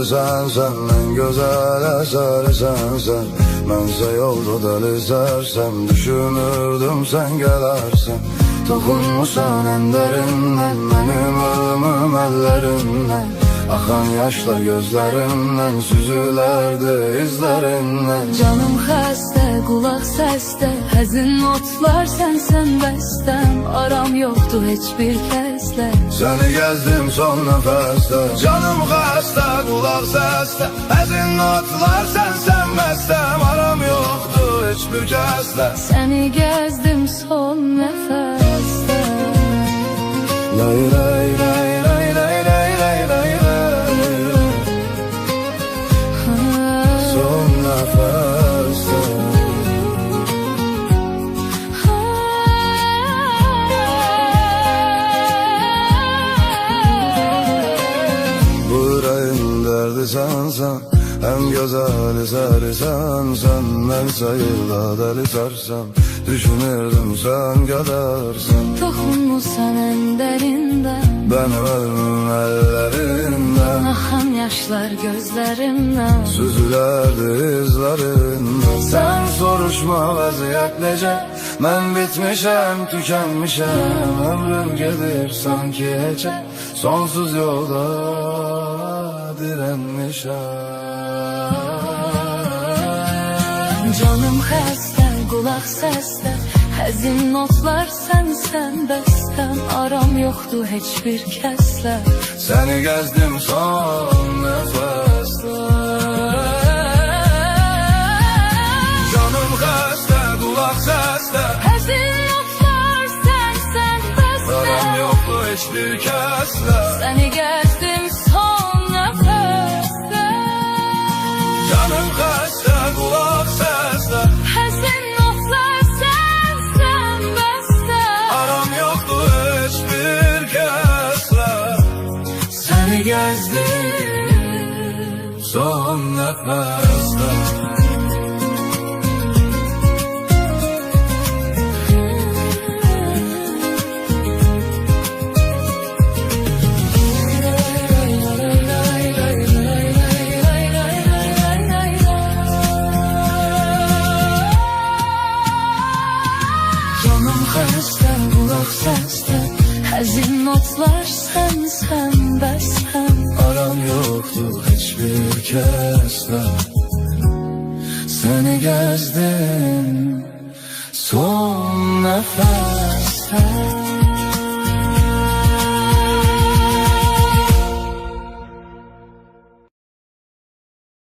derdi sensen, en güzel eseri sensen. Mənsə yolda deli sərsəm, düşünürdüm sen gelersen. Toxunmusan en derinden, benim ölümüm ellerinden. Akan yaşlar gözlerimden, süzülerdi izlerinden. Canım xəstə, qulaq səsdə, həzin notlar sənsən bəstəm. Aram yoxdur heç bir kəslə, seni gezdim son nefeste. Canım xəstə, qulaq səsdə, həzin notlar sənsən bəstəm. Aram yoxdur heç bir kəslə, səni gəzdim son nəfəsdə. lay lay lay lay lay lay lay lay lay. Son nefeste. Bu yüreğin derdi sensen, en güzel eseri sensen. Ben sayıda deli sarsam, düşünürdüm sen kadarsan. Toxunmusan en dərindən, Benim ölümüm ellerinden. axan yaşlar gözlərimdən. Süzülerdi izlerinden. Sen soruşma vaziyet nece, ben bitmişem, tükenmişem. Ömrüm gelir sanki hece, sonsuz yolda direnmişem. Canım xəstə, qulaq səsdə, həzin notlar sənsən bəstəm. Aram yoxdur heç bir kəslə, Seni gezdim son nefeste. Canım xəstə, qulaq səsdə, həzin notlar sənsən bəstəm. aram yoxdur heç bir kəslə. Səni gəzdim son nəfəsdə. Canım xəstə, qulaq səsdə, Həzin notlar sənsən bəstəm. aram yoxdur heç bir kəslə. Seni gezdim son nefeste. Canım xəstə, qulaq səsdə, həzin notlar sənsən bəstəm. Aram yoktur hiçbir kəslə. Seni gezdim son nefeste.